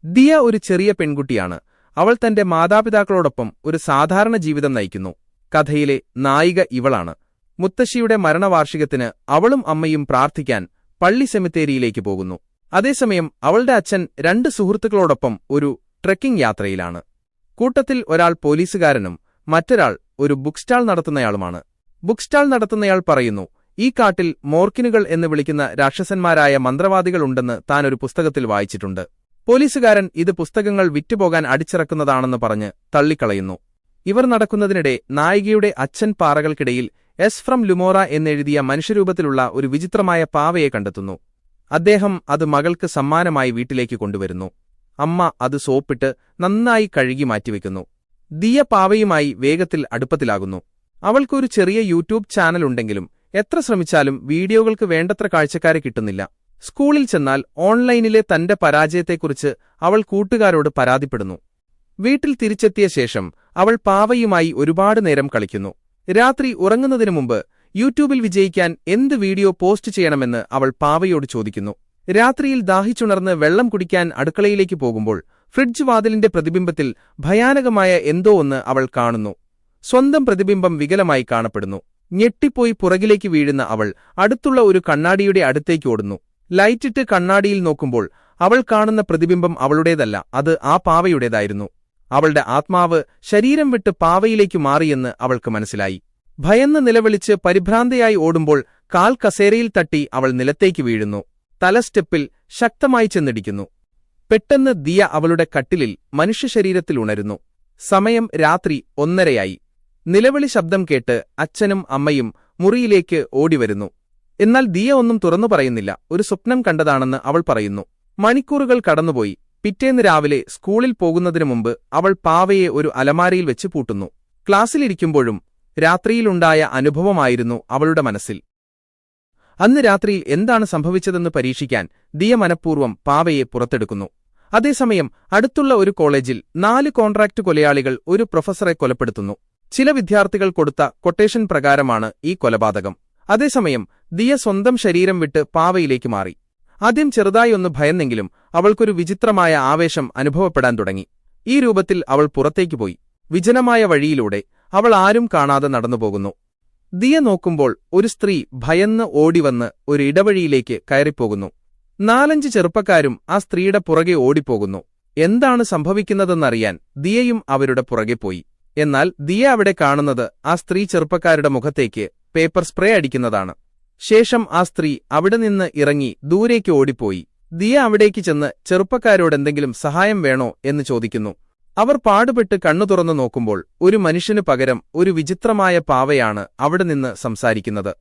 ദിയ ഒരു ചെറിയ പെൺകുട്ടിയാണ്. അവൾ തന്റെ മാതാപിതാക്കളോടൊപ്പം ഒരു സാധാരണ ജീവിതം നയിക്കുന്നു. കഥയിലെ നായിക ഇവളാണ്. മുത്തശ്ശിയുടെ മരണവാർഷികത്തിന് അവളും അമ്മയും പ്രാർത്ഥിക്കാൻ പള്ളി സെമിത്തേരിയിലേക്ക് പോകുന്നു. അതേസമയം അവളുടെ അച്ഛൻ 2 സുഹൃത്തുക്കളോടൊപ്പം ഒരു ട്രെക്കിംഗ് യാത്രയിലാണ്. കൂട്ടത്തിൽ ഒരാൾ പോലീസുകാരനും മറ്റൊരാൾ ഒരു ബുക്ക് സ്റ്റാൾ നടത്തുന്നയാളുമാണ്. ബുക്ക് സ്റ്റാൾ നടത്തുന്നയാൾ പറയുന്നു, ഈ കാട്ടിൽ മോർക്കിനുകൾ എന്ന് വിളിക്കുന്ന രാക്ഷസന്മാരായ മന്ത്രവാദികളുണ്ടെന്ന് താൻ ഒരു പുസ്തകത്തിൽ വായിച്ചിട്ടുണ്ട്. പോലീസുകാരൻ ഇത് പുസ്തകങ്ങൾ വിറ്റുപോകാൻ അടിച്ചിറക്കുന്നതാണെന്ന് പറഞ്ഞ് തള്ളിക്കളയുന്നു. ഇവർ നടക്കുന്നതിനിടെ നായികയുടെ അച്ഛൻ പാറകൾക്കിടയിൽ എസ് ഫ്രം ലുമോറ എന്നെഴുതിയ മനുഷ്യരൂപത്തിലുള്ള ഒരു വിചിത്രമായ പാവയെ കണ്ടെത്തുന്നു. അദ്ദേഹം അത് മകൾക്ക് സമ്മാനമായി വീട്ടിലേക്ക് കൊണ്ടുവരുന്നു. അമ്മ അത് സോപ്പിട്ട് നന്നായി കഴുകി മാറ്റിവെക്കുന്നു. ദിയ പാവയുമായി വേഗത്തിൽ അടുപ്പത്തിലാകുന്നു. അവൾക്കൊരു ചെറിയ യൂട്യൂബ് ചാനലുണ്ടെങ്കിലും എത്ര ശ്രമിച്ചാലും വീഡിയോകൾക്ക് വേണ്ടത്ര കാഴ്ചക്കാരെ കിട്ടുന്നില്ല. സ്കൂളിൽ ചെന്നാൽ ഓൺലൈനിലെ തന്റെ പരാജയത്തെക്കുറിച്ച് അവൾ കൂട്ടുകാരോട് പരാതിപ്പെടുന്നു. വീട്ടിൽ തിരിച്ചെത്തിയ ശേഷം അവൾ പാവയുമായി ഒരുപാട് നേരം കളിക്കുന്നു. രാത്രി ഉറങ്ങുന്നതിനു മുമ്പ് യൂട്യൂബിൽ വിജയിക്കാൻ എന്ത് വീഡിയോ പോസ്റ്റ് ചെയ്യണമെന്ന് അവൾ പാവയോട് ചോദിക്കുന്നു. രാത്രിയിൽ ദാഹിച്ചുണർന്ന് വെള്ളം കുടിക്കാൻ അടുക്കളയിലേക്ക് പോകുമ്പോൾ ഫ്രിഡ്ജ് വാതിലിന്റെ പ്രതിബിംബത്തിൽ ഭയാനകമായ എന്തോ ഒന്ന് അവൾ കാണുന്നു. സ്വന്തം പ്രതിബിംബം വികലമായി കാണപ്പെടുന്നു. ഞെട്ടിപ്പോയി പുറകിലേക്ക് വീഴുന്ന അവൾ അടുത്തുള്ള ഒരു കണ്ണാടിയുടെ അടുത്തേക്ക് ഓടുന്നു. ലൈറ്റിട്ട് കണ്ണാടിയിൽ നോക്കുമ്പോൾ അവൾ കാണുന്ന പ്രതിബിംബം അവളുടേതല്ല, അത് ആ പാവയുടേതായിരുന്നു. അവളുടെ ആത്മാവ് ശരീരം വിട്ട് പാവയിലേക്ക് മാറിയെന്ന് അവൾക്ക് മനസ്സിലായി. ഭയന്ന് നിലവിളിച്ച് പരിഭ്രാന്തയായി ഓടുമ്പോൾ കാൽ കസേരയിൽ തട്ടി അവൾ നിലത്തേക്ക് വീഴുന്നു. തല സ്റ്റെപ്പിൽ ശക്തമായി ചെന്നിടിക്കുന്നു. പെട്ടെന്ന് ദിയ അവളുടെ കട്ടിലിൽ മനുഷ്യശരീരത്തിൽ ഉണരുന്നു. സമയം രാത്രി 1:30 നിലവിളി ശബ്ദം കേട്ട് അച്ഛനും അമ്മയും മുറിയിലേക്ക് ഓടിവരുന്നു. എന്നാൽ ദിയ ഒന്നും തുറന്നു പറയുന്നില്ല. ഒരു സ്വപ്നം കണ്ടതാണെന്ന് അവൾ പറയുന്നു. മണിക്കൂറുകൾ കടന്നുപോയി. പിറ്റേന്ന് രാവിലെ സ്കൂളിൽ പോകുന്നതിനു മുമ്പ് അവൾ പാവയെ ഒരു അലമാരയിൽ വെച്ച് പൂട്ടുന്നു. ക്ലാസ്സിലിരിക്കുമ്പോഴും രാത്രിയിലുണ്ടായ അനുഭവമായിരുന്നു അവളുടെ മനസ്സിൽ. അന്ന് രാത്രിയിൽ എന്താണ് സംഭവിച്ചതെന്ന് പരീക്ഷിക്കാൻ ദിയ മനഃപൂർവ്വം പാവയെ പുറത്തെടുക്കുന്നു. അതേസമയം അടുത്തുള്ള ഒരു കോളേജിൽ 4 കോൺട്രാക്ട് കൊലയാളികൾ ഒരു പ്രൊഫസറെ കൊലപ്പെടുത്തുന്നു. ചില വിദ്യാർത്ഥികൾ കൊടുത്ത കൊട്ടേഷൻ പ്രകാരമാണ് ഈ കൊലപാതകം. അതേസമയം ദിയ സ്വന്തം ശരീരം വിട്ട് പാവയിലേക്ക് മാറി. ആദ്യം ചെറുതായി ഒന്ന് ഭയന്നെങ്കിലും അവൾക്കൊരു വിചിത്രമായ ആവേശം അനുഭവപ്പെടാൻ തുടങ്ങി. ഈ രൂപത്തിൽ അവൾ പുറത്തേക്ക് പോയി. വിജനമായ വഴിയിലൂടെ അവൾ ആരും കാണാതെ നടന്നുപോകുന്നു. ദിയ നോക്കുമ്പോൾ ഒരു സ്ത്രീ ഭയന്ന് ഓടിവന്ന് ഒരു ഇടവഴിയിലേക്ക് കയറിപ്പോകുന്നു. 4-5 ചെറുപ്പക്കാരും ആ സ്ത്രീയുടെ പുറകെ ഓടിപ്പോകുന്നു. എന്താണ് സംഭവിക്കുന്നതെന്നറിയാൻ ദിയയും അവരുടെ പുറകെ പോയി. എന്നാൽ ദിയ അവിടെ കാണുന്നത് ആ സ്ത്രീ ചെറുപ്പക്കാരുടെ മുഖത്തേക്ക് പേപ്പർ സ്പ്രേ അടിക്കുന്നതാണ്. ശേഷം ആ സ്ത്രീ അവിടെ നിന്ന് ഇറങ്ങി ദൂരേക്ക് ഓടിപ്പോയി. ദിയ അവിടേക്ക് ചെന്ന് ചെറുപ്പക്കാരോടെന്തെങ്കിലും സഹായം വേണോ എന്ന് ചോദിക്കുന്നു. അവർ പാടുപെട്ട് കണ്ണു തുറന്നു നോക്കുമ്പോൾ ഒരു മനുഷ്യനു പകരം ഒരു വിചിത്രമായ പാവയാണ് അവിടെ നിന്ന് സംസാരിക്കുന്നത്.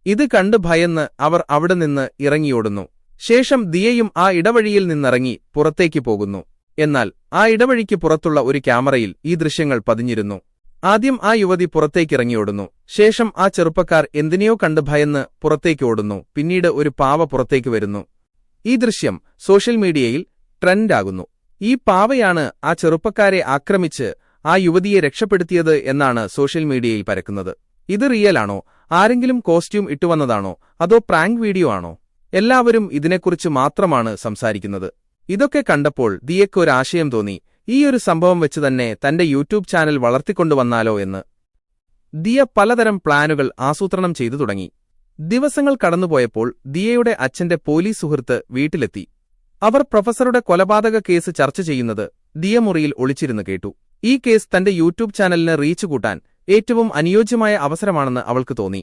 ഇത് കണ്ട് ഭയന്ന് അവർ അവിടെ നിന്ന് ഇറങ്ങിയോടുന്നു. ശേഷം ദിയയും ആ ഇടവഴിയിൽ നിന്നിറങ്ങി പുറത്തേക്ക് പോകുന്നു. എന്നാൽ ആ ഇടവഴിക്ക് പുറത്തുള്ള ഒരു ക്യാമറയിൽ ഈ ദൃശ്യങ്ങൾ പതിഞ്ഞിരുന്നു. ആദ്യം ആ യുവതി പുറത്തേക്കിറങ്ങിയോടുന്നു. ശേഷം ആ ചെറുപ്പക്കാർ എന്തിനെയോ കണ്ട് ഭയന്ന് പുറത്തേക്ക് ഓടുന്നു. പിന്നീട് ഒരു പാവ പുറത്തേക്ക് വരുന്നു. ഈ ദൃശ്യം സോഷ്യൽ മീഡിയയിൽ ട്രെൻഡാകുന്നു. ഈ പാവയാണ് ആ ചെറുപ്പക്കാരെ ആക്രമിച്ച് ആ യുവതിയെ രക്ഷപ്പെടുത്തിയത് എന്നാണ് സോഷ്യൽ മീഡിയയിൽ പരക്കുന്നത്. ഇത് റിയലാണോ? ആരെങ്കിലും കോസ്റ്റ്യൂം ഇട്ടുവന്നതാണോ? അതോ പ്രാങ്ക് വീഡിയോ ആണോ? എല്ലാവരും ഇതിനെക്കുറിച്ച് മാത്രമാണ് സംസാരിക്കുന്നത്. ഇതൊക്കെ കണ്ടപ്പോൾ ദിയയ്ക്ക് ഒരാശയം തോന്നി. ഈയൊരു സംഭവം വെച്ച് തന്നെ തന്റെ യൂട്യൂബ് ചാനൽ വളർത്തിക്കൊണ്ടുവന്നാലോ എന്ന്. ദിയ പലതരം പ്ലാനുകൾ ആസൂത്രണം ചെയ്തു തുടങ്ങി. ദിവസങ്ങൾ കടന്നുപോയപ്പോൾ ദിയയുടെ അച്ഛന്റെ പോലീസ് സുഹൃത്ത് വീട്ടിലെത്തി. അവർ പ്രൊഫസറുടെ കൊലപാതക കേസ് ചർച്ച ചെയ്യുന്നത് ദിയ മുറിയിൽ ഒളിച്ചിരുന്ന് കേട്ടു. ഈ കേസ് തന്റെ യൂട്യൂബ് ചാനലിന് റീച്ച് കൂട്ടാൻ ഏറ്റവും അനുയോജ്യമായ അവസരമാണെന്ന് അവൾക്ക് തോന്നി.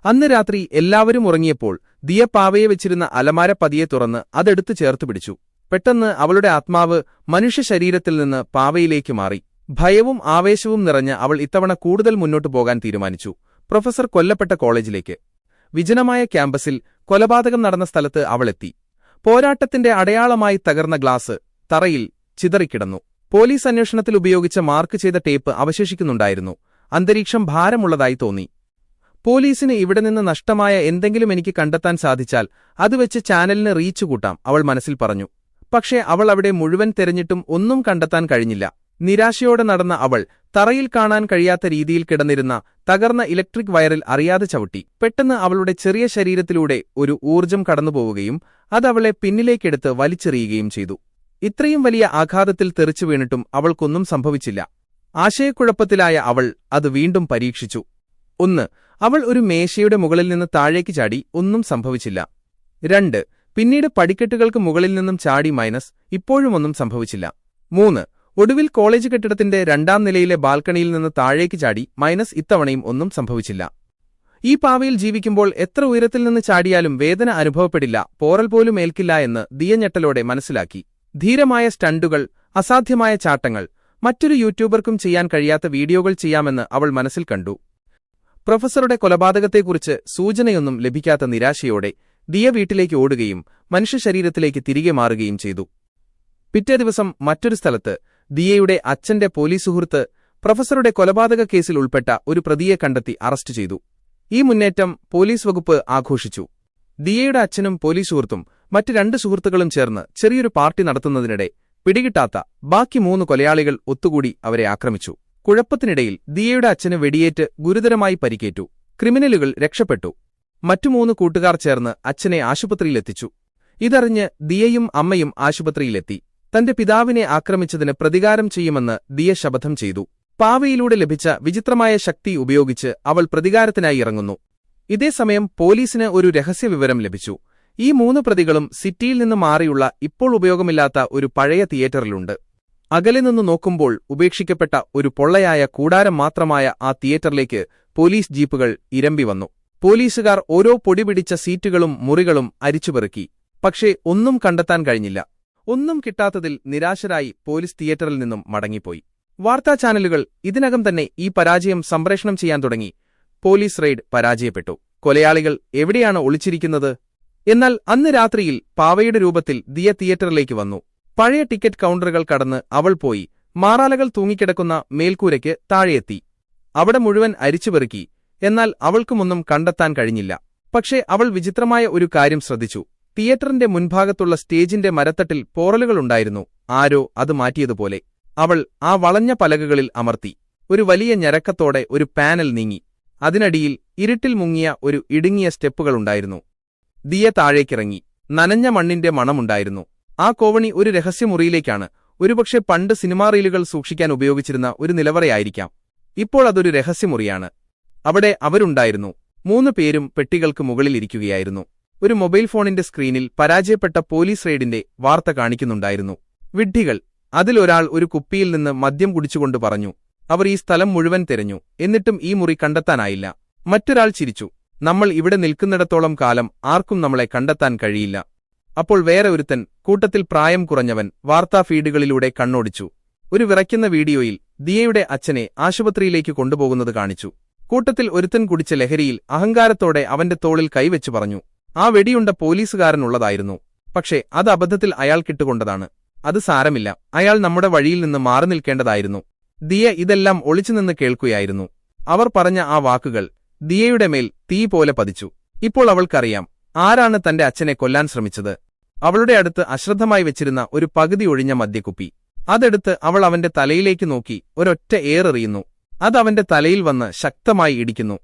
അന്ന് രാത്രി എല്ലാവരും ഉറങ്ങിയപ്പോൾ ദിയ പാവയെ വെച്ചിരുന്ന അലമാര പതിയെ തുറന്ന് അതെടുത്ത് ചേർത്ത് പിടിച്ചു. പെട്ടെന്ന് അവളുടെ ആത്മാവ് മനുഷ്യ ശരീരത്തിൽ നിന്ന് പാവയിലേക്ക് മാറി. ഭയവും ആവേശവും നിറഞ്ഞ അവൾ ഇത്തവണ കൂടുതൽ മുന്നോട്ടു പോകാൻ തീരുമാനിച്ചു. പ്രൊഫസർ കൊല്ലപ്പെട്ട കോളേജിലേക്ക്. വിജനമായ ക്യാമ്പസിൽ കൊലപാതകം നടന്ന സ്ഥലത്ത് അവളെത്തി. പോരാട്ടത്തിന്റെ അടയാളമായി തകർന്ന ഗ്ലാസ് തറയിൽ ചിതറിക്കിടന്നു. പോലീസ് അന്വേഷണത്തിൽ ഉപയോഗിച്ച മാർക്ക് ചെയ്ത ടേപ്പ് അവശേഷിക്കുന്നുണ്ടായിരുന്നു. അന്തരീക്ഷം ഭാരമുള്ളതായി തോന്നി. പോലീസിന് ഇവിടെ നിന്ന് നഷ്ടമായ എന്തെങ്കിലും എനിക്ക് കണ്ടെത്താൻ സാധിച്ചാൽ അതുവെച്ച് ചാനലിന് റീച്ച് കൂട്ടാം, അവൾ മനസ്സിൽ പറഞ്ഞു. പക്ഷേ അവൾ അവിടെ മുഴുവൻ തെരഞ്ഞിട്ടും ഒന്നും കണ്ടെത്താൻ കഴിഞ്ഞില്ല. നിരാശയോടെ നടന്ന അവൾ തറയിൽ കാണാൻ കഴിയാത്ത രീതിയിൽ കിടന്നിരുന്ന തകർന്ന ഇലക്ട്രിക് വയറിൽ അറിയാതെ ചവിട്ടി. പെട്ടെന്ന് അവളുടെ ചെറിയ ശരീരത്തിലൂടെ ഒരു ഊർജം കടന്നുപോവുകയും അതവളെ പിന്നിലേക്കെടുത്ത് വലിച്ചെറിയുകയും ചെയ്തു. ഇത്രയും വലിയ ആഘാതത്തിൽ തെറിച്ചു വീണിട്ടും അവൾക്കൊന്നും സംഭവിച്ചില്ല. ആശയക്കുഴപ്പത്തിലായ അവൾ അത് വീണ്ടും പരീക്ഷിച്ചു. 1. അവൾ ഒരു മേശയുടെ മുകളിൽ നിന്ന് താഴേക്ക് ചാടി, ഒന്നും സംഭവിച്ചില്ല. 2. പിന്നീട് പടിക്കെട്ടുകൾക്ക് മുകളിൽ നിന്നും ചാടി, ഇപ്പോഴും ഒന്നും സംഭവിച്ചില്ല. 3. ഒടുവിൽ കോളേജ് കെട്ടിടത്തിന്റെ 2ാം നിലയിലെ ബാൽക്കണിയിൽ നിന്ന് താഴേക്ക് ചാടി, ഇത്തവണയും ഒന്നും സംഭവിച്ചില്ല. ഈ പാവയിൽ ജീവിക്കുമ്പോൾ എത്ര ഉയരത്തിൽ നിന്ന് ചാടിയാലും വേദന അനുഭവപ്പെടില്ല, പോറൽ പോലും ഏൽക്കില്ല എന്ന് ദിയ ഞെട്ടലോടെ മനസ്സിലാക്കി. ധീരമായ സ്റ്റണ്ടുകൾ, അസാധ്യമായ ചാട്ടങ്ങൾ, മറ്റൊരു യൂട്യൂബർക്കും ചെയ്യാൻ കഴിയാത്ത വീഡിയോകൾ ചെയ്യാമെന്ന് അവൾ മനസ്സിൽ കണ്ടു. പ്രൊഫസറുടെ കൊലപാതകത്തെക്കുറിച്ച് സൂചനയൊന്നും ലഭിക്കാത്ത നിരാശയോടെ ദിയ വീട്ടിലേക്ക് ഓടുകയും മനുഷ്യശരീരത്തിലേക്ക് തിരികെ മാറുകയും ചെയ്തു. പിറ്റേ ദിവസം മറ്റൊരു സ്ഥലത്ത് ദിയയുടെ അച്ഛന്റെ പോലീസ് സുഹൃത്ത് പ്രൊഫസറുടെ കൊലപാതക കേസിൽ ഉൾപ്പെട്ട ഒരു പ്രതിയെ കണ്ടെത്തി അറസ്റ്റ് ചെയ്തു. ഈ മുന്നേറ്റം പോലീസ് വകുപ്പ് ആഘോഷിച്ചു. ദിയയുടെ അച്ഛനും പോലീസ് സുഹൃത്തും മറ്റ് 2 സുഹൃത്തുക്കളും ചേർന്ന് ചെറിയൊരു പാർട്ടി നടത്തുന്നതിനിടെ പിടികിട്ടാത്ത ബാക്കി 3 കൊലയാളികൾ ഒത്തുകൂടി അവരെ ആക്രമിച്ചു. കുഴപ്പത്തിനിടയിൽ ദിയയുടെ അച്ഛന് വെടിയേറ്റ് ഗുരുതരമായി പരിക്കേറ്റു. ക്രിമിനലുകൾ രക്ഷപ്പെട്ടു. മറ്റു 3 കൂട്ടുകാർ ചേർന്ന് അച്ഛനെ ആശുപത്രിയിലെത്തിച്ചു. ഇതറിഞ്ഞ് ദിയയും അമ്മയും ആശുപത്രിയിലെത്തി. തന്റെ പിതാവിനെ ആക്രമിച്ചതിന് പ്രതികാരം ചെയ്യുമെന്ന് ദിയ ശപഥം ചെയ്തു. പാവയിലൂടെ ലഭിച്ച വിചിത്രമായ ശക്തി ഉപയോഗിച്ച് അവൾ പ്രതികാരത്തിനായി ഇറങ്ങുന്നു. ഇതേസമയം പോലീസിന് ഒരു രഹസ്യവിവരം ലഭിച്ചു. ഈ 3 പ്രതികളും സിറ്റിയിൽ നിന്ന് മാറിയുള്ള ഇപ്പോൾ ഉപയോഗമില്ലാത്ത ഒരു പഴയ തിയേറ്ററിലുണ്ട്. അകലെ നിന്ന് നോക്കുമ്പോൾ ഉപേക്ഷിക്കപ്പെട്ട ഒരു പൊള്ളയായ കൂടാരം മാത്രമായ ആ തിയേറ്ററിലേക്ക് പോലീസ് ജീപ്പുകൾ ഇരമ്പി വന്നു. പോലീസുകാർ ഓരോ പൊടിപിടിച്ച സീറ്റുകളും മുറികളും അരിച്ചുപെറുക്കി. പക്ഷേ ഒന്നും കണ്ടെത്താൻ കഴിഞ്ഞില്ല. ഒന്നും കിട്ടാത്തതിൽ നിരാശരായി പോലീസ് തിയേറ്ററിൽ നിന്നും മടങ്ങിപ്പോയി. വാർത്താ ചാനലുകൾ ഇതിനകം തന്നെ ഈ പരാജയം സംപ്രേഷണം ചെയ്യാൻ തുടങ്ങി. പോലീസ് റെയ്ഡ് പരാജയപ്പെട്ടു. കൊലയാളികൾ എവിടെയാണ് ഒളിച്ചിരിക്കുന്നത്? എന്നാൽ അന്ന് രാത്രിയിൽ പാവയുടെ രൂപത്തിൽ ദിയ തിയേറ്ററിലേക്ക് വന്നു. പഴയ ടിക്കറ്റ് കൗണ്ടറുകൾ കടന്ന് അവൾ പോയി മാറാലകൾ തൂങ്ങിക്കിടക്കുന്ന മേൽക്കൂരയ്ക്ക് താഴെയെത്തി. അവിടെ മുഴുവൻ അരിച്ചുപെറുക്കി. എന്നാൽ അവൾക്കുമൊന്നും കണ്ടെത്താൻ കഴിഞ്ഞില്ല. പക്ഷേ അവൾ വിചിത്രമായ ഒരു കാര്യം ശ്രദ്ധിച്ചു. തിയേറ്ററിന്റെ മുൻഭാഗത്തുള്ള സ്റ്റേജിന്റെ മരത്തട്ടിൽ പോറലുകളുണ്ടായിരുന്നു. ആരോ അത് മാറ്റിയതുപോലെ. അവൾ ആ വളഞ്ഞ പലകകളിൽ അമർത്തി. ഒരു വലിയ ഞരക്കത്തോടെ ഒരു പാനൽ നീങ്ങി. അതിനടിയിൽ ഇരുട്ടിൽ മുങ്ങിയ ഒരു ഇടുങ്ങിയ സ്റ്റെപ്പുകളുണ്ടായിരുന്നു. ദിയ താഴേക്കിറങ്ങി. നനഞ്ഞ മണ്ണിന്റെ മണമുണ്ടായിരുന്നു. ആ കോവണി ഒരു രഹസ്യമുറിയിലേക്കാണ്. ഒരുപക്ഷെ പണ്ട് സിനിമാ റീലുകൾ സൂക്ഷിക്കാൻ ഉപയോഗിച്ചിരുന്ന ഒരു നിലവറയായിരിക്കാം. ഇപ്പോൾ അതൊരു രഹസ്യമുറിയാണ്. അവിടെ അവരുണ്ടായിരുന്നു. 3 പേരും പെട്ടികൾക്ക് മുകളിൽ ഇരിക്കുകയായിരുന്നു. ഒരു മൊബൈൽ ഫോണിന്റെ സ്ക്രീനിൽ പരാജയപ്പെട്ട പോലീസ് റെയ്ഡിന്റെ വാർത്ത കാണിക്കുന്നുണ്ടായിരുന്നു. വിഡ്ഢികൾ. അതിലൊരാൾ ഒരു കുപ്പിയിൽ നിന്ന് മദ്യം കുടിച്ചുകൊണ്ട് പറഞ്ഞു. അവർ ഈ സ്ഥലം മുഴുവൻ തിരഞ്ഞു, എന്നിട്ടും ഈ മുറി കണ്ടെത്താനായില്ല. മറ്റൊരാൾ ചിരിച്ചു. നമ്മൾ ഇവിടെ നിൽക്കുന്നിടത്തോളം കാലം ആർക്കും നമ്മളെ കണ്ടെത്താൻ കഴിയില്ല. അപ്പോൾ വേറെ ഒരുത്തൻ, കൂട്ടത്തിൽ പ്രായം കുറഞ്ഞവൻ, വാർത്താ ഫീഡുകളിലൂടെ കണ്ണോടിച്ചു. ഒരു വിറയ്ക്കുന്ന വീഡിയോയിൽ ദിയയുടെ അച്ഛനെ ആശുപത്രിയിലേക്ക് കൊണ്ടുപോകുന്നത് കാണിച്ചു. കൂട്ടത്തിൽ ഒരുത്തൻ കുടിച്ച ലഹരിയിൽ അഹങ്കാരത്തോടെ അവന്റെ തോളിൽ കൈവച്ചു പറഞ്ഞു, ആ വെടിയുണ്ട പോലീസുകാരനുള്ളതായിരുന്നു. പക്ഷേ അത് അബദ്ധത്തിൽ അയാൾ കിട്ടുകൊണ്ടതാണ്. അത് സാരമില്ല, അയാൾ നമ്മുടെ വഴിയിൽ നിന്ന് മാറി നിൽക്കേണ്ടതായിരുന്നു. ദിയ ഇതെല്ലാം ഒളിച്ചുനിന്ന് കേൾക്കുകയായിരുന്നു. അവർ പറഞ്ഞ ആ വാക്കുകൾ ദിയയുടെ മേൽ തീ പോലെ പതിച്ചു. ഇപ്പോൾ അവൾക്കറിയാം ആരാണ് തന്റെ അച്ഛനെ കൊല്ലാൻ ശ്രമിച്ചത്. അവളുടെ അടുത്ത് അശ്രദ്ധമായി വെച്ചിരുന്ന ഒരു പകുതി ഒഴിഞ്ഞ മദ്യക്കുപ്പി. അതെടുത്ത് അവൾ അവന്റെ തലയിലേക്ക് നോക്കി ഒരൊറ്റ ഏറെറിയുന്നു. അതവന്റെ തലയിൽ വന്ന് ശക്തമായി ഇടിക്കുന്നു.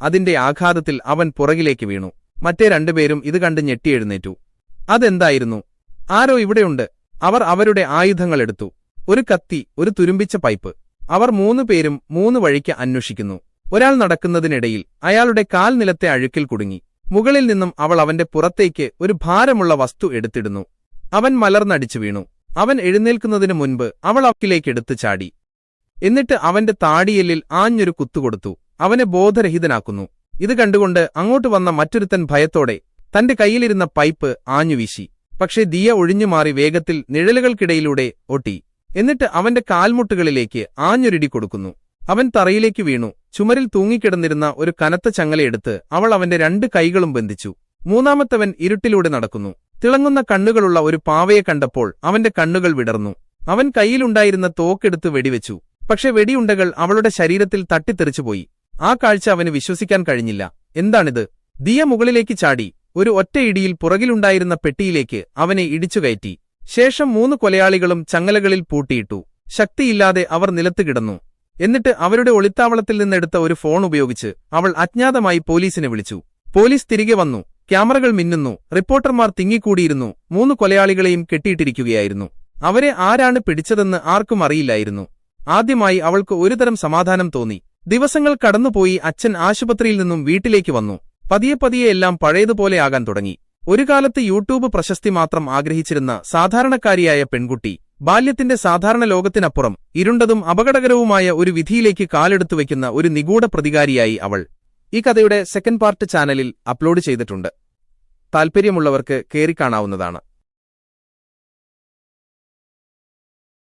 അതിന്റെ ആഘാതത്തിൽ അവൻ പുറകിലേക്ക് വീണു. മറ്റേ 2 പേരും ഇത് കണ്ട് ഞെട്ടിയെഴുന്നേറ്റു. അതെന്തായിരുന്നു? ആരോ ഇവിടെയുണ്ട്. അവർ അവരുടെ ആയുധങ്ങളെടുത്തു. ഒരു കത്തി, ഒരു തുരുമ്പിച്ച പൈപ്പ്. അവർ 3 പേരും 3 വഴിക്ക് അന്വേഷിക്കുന്നു. ഒരാൾ നടക്കുന്നതിനിടയിൽ അയാളുടെ കാൽ നിലത്തെ അഴുക്കിൽ കുടുങ്ങി. മുകളിൽ നിന്നും അവൾ അവന്റെ പുറത്തേക്ക് ഒരു ഭാരമുള്ള വസ്തു എടുത്തിടുന്നു. അവൻ മലർന്നടിച്ചു വീണു. അവൻ എഴുന്നേൽക്കുന്നതിനു മുൻപ് അവൾ അക്കിലേക്കെടുത്ത് ചാടി. എന്നിട്ട് അവന്റെ താടിയെല്ലിൽ ആഞ്ഞൊരു കുത്തുകൊടുത്തു. അവനെ ബോധരഹിതനാക്കുന്നു. ഇത് കണ്ടുകൊണ്ട് അങ്ങോട്ട് വന്ന മറ്റൊരുത്തൻ ഭയത്തോടെ തന്റെ കൈയിലിരുന്ന പൈപ്പ് ആഞ്ഞുവീശി. പക്ഷേ ദിയ ഒഴിഞ്ഞുമാറി വേഗത്തിൽ നിഴലുകൾക്കിടയിലൂടെ ഓട്ടി. എന്നിട്ട് അവന്റെ കാൽമുട്ടുകളിലേക്ക് ആഞ്ഞൊരിടി കൊടുക്കുന്നു. അവൻ തറയിലേക്ക് വീണു. ചുമരിൽ തൂങ്ങിക്കിടന്നിരുന്ന ഒരു കനത്ത ചങ്ങലയെടുത്ത് അവൾ അവന്റെ 2 കൈകളും ബന്ധിച്ചു. 3ാമത്തവൻ ഇരുട്ടിലൂടെ നടക്കുന്നു. തിളങ്ങുന്ന കണ്ണുകളുള്ള ഒരു പാവയെ കണ്ടപ്പോൾ അവന്റെ കണ്ണുകൾ വിടർന്നു. അവൻ കൈയിലുണ്ടായിരുന്ന തോക്കെടുത്ത് വെടിവെച്ചു. പക്ഷെ വെടിയുണ്ടകൾ അവളുടെ ശരീരത്തിൽ തട്ടിത്തെറിച്ചുപോയി. ആ കാഴ്ച അവന് വിശ്വസിക്കാൻ കഴിഞ്ഞില്ല. എന്താണിത്? ദിയ മുകളിലേക്ക് ചാടി. ഒരു ഒറ്റ ഇടിയിൽ പുറകിലുണ്ടായിരുന്ന പെട്ടിയിലേക്ക് അവനെ ഇടിച്ചുകയറ്റി. ശേഷം 3 കൊലയാളികളും ചങ്ങലകളിൽ പൂട്ടിയിട്ടു. ശക്തിയില്ലാതെ അവർ നിലത്ത് കിടന്നു. എന്നിട്ട് അവരുടെ ഒളിത്താവളത്തിൽ നിന്നെടുത്ത ഒരു ഫോൺ ഉപയോഗിച്ച് അവൾ അജ്ഞാതമായി പോലീസിനെ വിളിച്ചു. പോലീസ് തിരികെ വന്നു. ക്യാമറകൾ മിന്നുന്നു. റിപ്പോർട്ടർമാർ തിങ്ങിക്കൂടിയിരുന്നു. 3 കൊലയാളികളെയും കെട്ടിയിട്ടിരിക്കുകയായിരുന്നു. അവരെ ആരാണ് പിടിച്ചതെന്ന് ആർക്കും അറിയില്ലായിരുന്നു. ആദ്യമായി അവൾക്ക് ഒരുതരം സമാധാനം തോന്നി. ദിവസങ്ങൾ കടന്നുപോയി. അച്ഛൻ ആശുപത്രിയിൽ നിന്നും വീട്ടിലേക്ക് വന്നു. പതിയെ പതിയെ എല്ലാം പഴയതുപോലെയാകാൻ തുടങ്ങി. ഒരു കാലത്ത് യൂട്യൂബ് പ്രശസ്തി മാത്രം ആഗ്രഹിച്ചിരുന്ന സാധാരണക്കാരിയായ പെൺകുട്ടി ബാല്യത്തിന്റെ സാധാരണ ലോകത്തിനപ്പുറം ഇരുണ്ടതും അപകടകരവുമായ ഒരു വിധിയിലേക്ക് കാലെടുത്തുവെക്കുന്ന ഒരു നിഗൂഢ പ്രതികാരിയായി അവൾ. ഈ കഥയുടെ സെക്കൻഡ് പാർട്ട് ചാനലിൽ അപ്ലോഡ് ചെയ്തിട്ടുണ്ട്. താൽപര്യമുള്ളവർക്ക് കേറിക്കാണാവുന്നതാണ്.